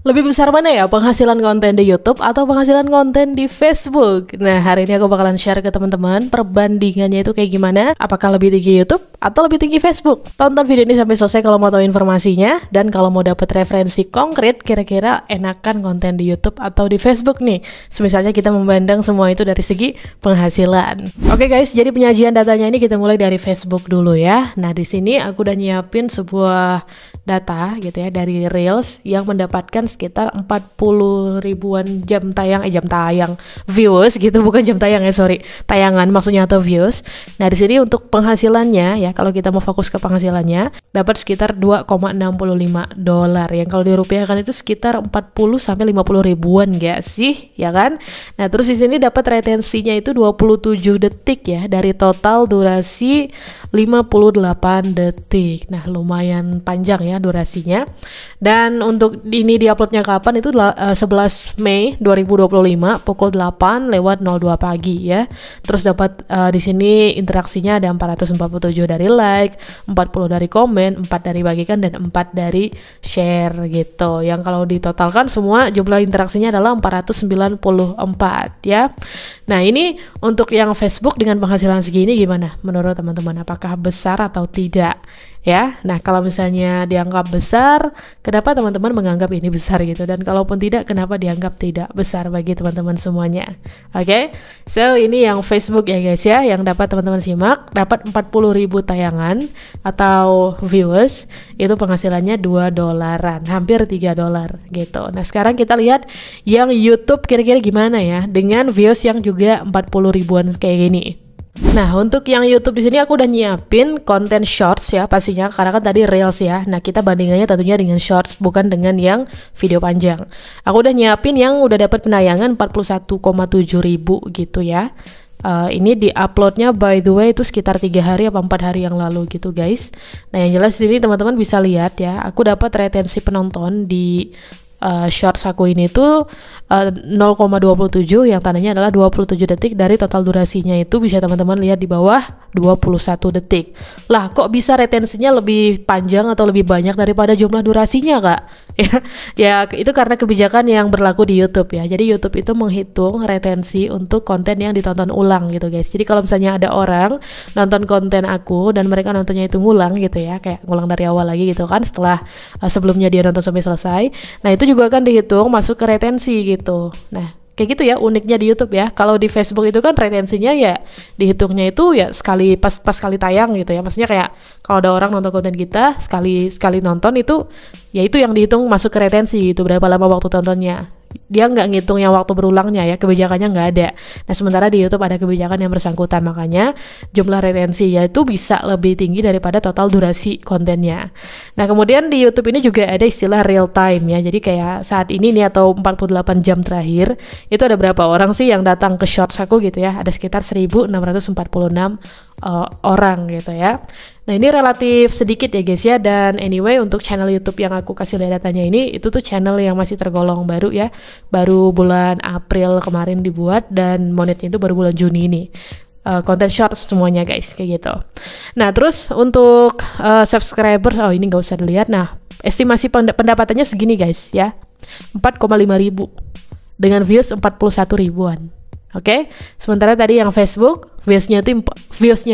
Lebih besar mana ya, penghasilan konten di YouTube atau penghasilan konten di Facebook? Nah, hari ini aku bakalan share ke teman-teman perbandingannya itu kayak gimana. Apakah lebih tinggi YouTube atau lebih tinggi Facebook? Tonton video ini sampai selesai kalau mau tahu informasinya. Dan kalau mau dapat referensi konkret, kira-kira enakan konten di YouTube atau di Facebook nih. Semisalnya kita memandang semua itu dari segi penghasilan. Oke guys, jadi penyajian datanya ini kita mulai dari Facebook dulu ya. Nah, di sini aku udah nyiapin sebuah data gitu ya dari Reels yang mendapatkan sekitar 40 ribuan jam tayang views gitu, bukan jam tayang ya, sorry, tayangan maksudnya atau views. Nah, di sini untuk penghasilannya ya, kalau kita mau fokus ke penghasilannya dapat sekitar $2,65 yang kalau dirupiahkan itu sekitar 40 sampai 50 ribuan gak sih, ya kan? Nah, terus di sini dapat retensinya itu 27 detik ya dari total durasi 58 detik. Nah, lumayan panjang ya durasinya. Dan untuk ini diuploadnya kapan itu 11 Mei 2025 pukul 8:02 pagi ya. Terus dapat di sini interaksinya ada 447 dari like, 40 dari komen, 4 dari bagikan dan 4 dari share gitu. Yang kalau ditotalkan semua jumlah interaksinya adalah 494 ya. Nah, ini untuk yang Facebook dengan penghasilan segini gimana menurut teman-teman? Apakah besar atau tidak? Ya, nah kalau misalnya dianggap besar, kenapa teman-teman menganggap ini besar gitu? Dan kalaupun tidak, kenapa dianggap tidak besar bagi teman-teman semuanya? Oke, so ini yang Facebook ya guys ya, yang dapat teman-teman simak, dapat 40 ribu tayangan atau viewers, itu penghasilannya $2, hampir $3 gitu. Nah, sekarang kita lihat yang YouTube kira-kira gimana ya, dengan views yang juga 40 ribuan kayak gini. Nah, untuk yang YouTube di sini aku udah nyiapin konten shorts ya pastinya, karena kan tadi reels ya. Nah, kita bandingannya tentunya dengan shorts, bukan dengan yang video panjang. Aku udah nyiapin yang udah dapat penayangan 41,7 ribu gitu ya. Ini di-uploadnya by the way itu sekitar 3 hari apa 4 hari yang lalu gitu guys. Nah, yang jelas di sini teman-teman bisa lihat ya, aku dapat retensi penonton di shorts aku ini tuh 0,27 yang tandanya adalah 27 detik dari total durasinya, itu bisa teman-teman lihat di bawah 21 detik. Lah, kok bisa retensinya lebih panjang atau lebih banyak daripada jumlah durasinya, Kak? Ya, itu karena kebijakan yang berlaku di YouTube ya. Jadi YouTube itu menghitung retensi untuk konten yang ditonton ulang gitu guys. Jadi kalau misalnya ada orang nonton konten aku dan mereka nontonnya itu ngulang gitu ya, kayak ngulang dari awal lagi gitu kan, setelah sebelumnya dia nonton sampai selesai. Nah, itu juga akan dihitung masuk ke retensi gitu. Nah, kayak gitu ya uniknya di YouTube ya. Kalau di Facebook itu kan retensinya ya dihitungnya itu ya sekali pas kali tayang gitu ya. Maksudnya kayak kalau ada orang nonton konten kita sekali nonton itu ya itu yang dihitung masuk ke retensi gitu, berapa lama waktu tontonnya. Dia nggak ngitung yang waktu berulangnya ya, kebijakannya nggak ada. Nah, sementara di YouTube ada kebijakan yang bersangkutan, makanya jumlah retensi ya itu bisa lebih tinggi daripada total durasi kontennya. Nah, kemudian di YouTube ini juga ada istilah real time ya. Jadi kayak saat ini nih atau 48 jam terakhir itu ada berapa orang sih yang datang ke shorts aku gitu ya. Ada sekitar 1646 orang gitu ya. Nah, ini relatif sedikit ya guys ya. Dan anyway, untuk channel YouTube yang aku kasih lihat datanya ini, itu tuh channel yang masih tergolong baru ya, baru bulan April kemarin dibuat dan monetnya itu baru bulan Juni ini. Konten shorts semuanya guys, kayak gitu. Nah, terus untuk subscriber, ini nggak usah dilihat. Nah, estimasi pendapatannya segini guys ya, 4,5 ribu dengan views 41 ribuan. Oke, sementara tadi yang Facebook viewsnya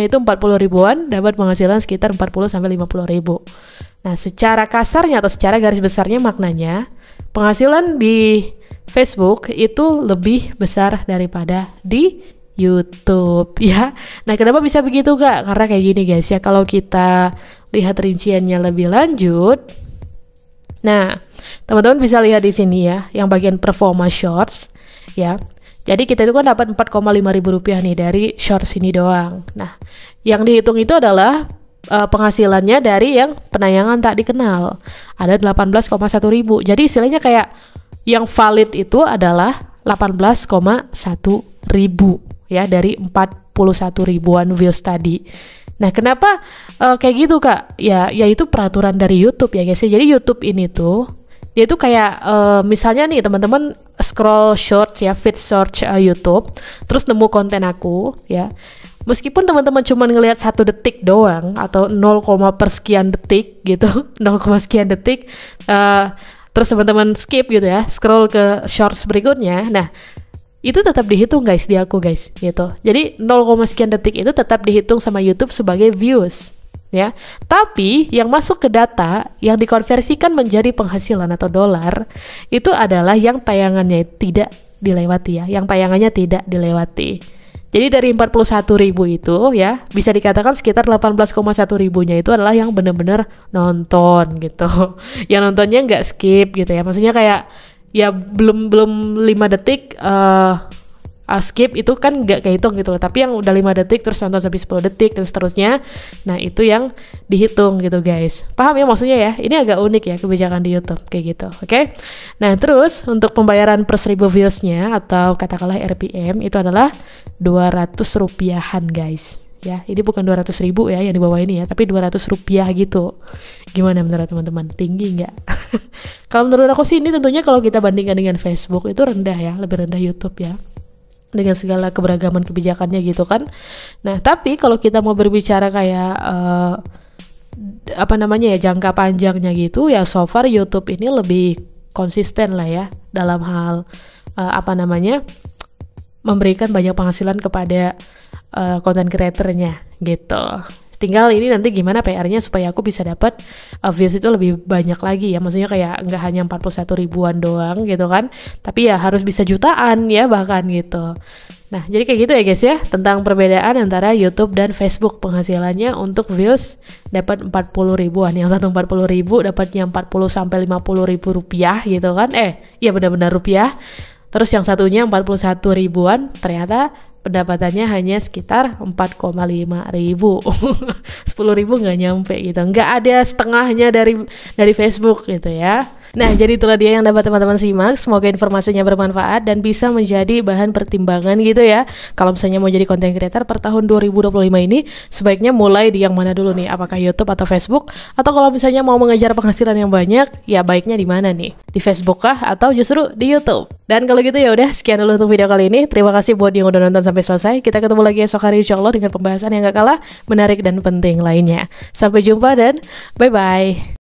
itu 40 ribuan, dapat penghasilan sekitar 40 sampai 50 ribu. Nah, secara kasarnya atau secara garis besarnya maknanya penghasilan di Facebook itu lebih besar daripada di YouTube ya. Nah, kenapa bisa begitu Kak? Karena kayak gini guys ya, kalau kita lihat rinciannya lebih lanjut. Nah, teman-teman bisa lihat di sini ya, yang bagian performa shorts ya. Jadi kita itu kan dapat 4,5 ribu rupiah nih dari shorts ini doang. Nah, yang dihitung itu adalah penghasilannya dari yang penayangan tak dikenal. Ada 18,1 ribu. Jadi istilahnya kayak yang valid itu adalah 18,1 ribu ya dari 41 ribuan views tadi. Nah, kenapa kayak gitu Kak? Ya itu peraturan dari YouTube ya guys. Jadi YouTube ini tuh dia tuh kayak misalnya nih teman-teman scroll shorts ya, feed search YouTube, terus nemu konten aku ya, meskipun teman-teman cuma ngelihat 1 detik doang atau 0, sekian detik gitu 0, sekian detik, terus teman-teman skip gitu ya, scroll ke shorts berikutnya, nah itu tetap dihitung guys di aku guys gitu. Jadi 0, sekian detik itu tetap dihitung sama YouTube sebagai views ya. Tapi yang masuk ke data yang dikonversikan menjadi penghasilan atau dolar itu adalah yang tayangannya tidak dilewati ya, yang tayangannya tidak dilewati. Jadi dari 41.000 itu ya bisa dikatakan sekitar 18,1 ribunya itu adalah yang benar-benar nonton gitu. Yang nontonnya nggak skip gitu ya. Maksudnya kayak ya belum 5 detik skip itu kan nggak kehitung gitu loh, tapi yang udah 5 detik terus nonton sampai 10 detik dan seterusnya, nah itu yang dihitung gitu guys. Paham ya maksudnya ya? Ini agak unik ya kebijakan di YouTube kayak gitu, oke? Nah terus untuk pembayaran per 1000 viewsnya atau katakanlah RPM itu adalah 200 rupiahan guys ya. Ini bukan 200.000 ya yang di bawah ini ya, tapi 200 rupiah gitu. Gimana menurut teman-teman? Tinggi nggak? Kalau menurut aku sih ini tentunya kalau kita bandingkan dengan Facebook itu rendah ya, lebih rendah YouTube ya, dengan segala keberagaman kebijakannya gitu kan. Nah tapi kalau kita mau berbicara kayak apa namanya ya, jangka panjangnya gitu ya, so far YouTube ini lebih konsisten lah ya dalam hal apa namanya, memberikan banyak penghasilan kepada content creatornya gitu. Tinggal ini nanti gimana PR-nya supaya aku bisa dapat views itu lebih banyak lagi ya. Maksudnya kayak nggak hanya 41 ribuan doang gitu kan, tapi ya harus bisa jutaan ya bahkan gitu. Nah jadi kayak gitu ya guys ya, tentang perbedaan antara YouTube dan Facebook penghasilannya. Untuk views dapat 40 ribuan, yang satu 40 ribu dapatnya 40 sampai 50 ribu rupiah gitu kan. Iya benar-benar rupiah. Terus yang satunya 41 ribuan, ternyata pendapatannya hanya sekitar 4,5 ribu. 10 ribu nggak nyampe gitu. Nggak ada setengahnya dari Facebook gitu ya. Nah, jadi itulah dia yang dapat teman-teman simak. Semoga informasinya bermanfaat dan bisa menjadi bahan pertimbangan gitu ya. Kalau misalnya mau jadi content creator per tahun 2025 ini, sebaiknya mulai di yang mana dulu nih? Apakah YouTube atau Facebook? Atau kalau misalnya mau mengejar penghasilan yang banyak, ya baiknya di mana nih? Di Facebook kah atau justru di YouTube? Dan kalau gitu ya udah, sekian dulu untuk video kali ini. Terima kasih buat yang udah nonton sampai selesai. Kita ketemu lagi esok hari insyaallah dengan pembahasan yang gak kalah menarik dan penting lainnya. Sampai jumpa dan bye-bye.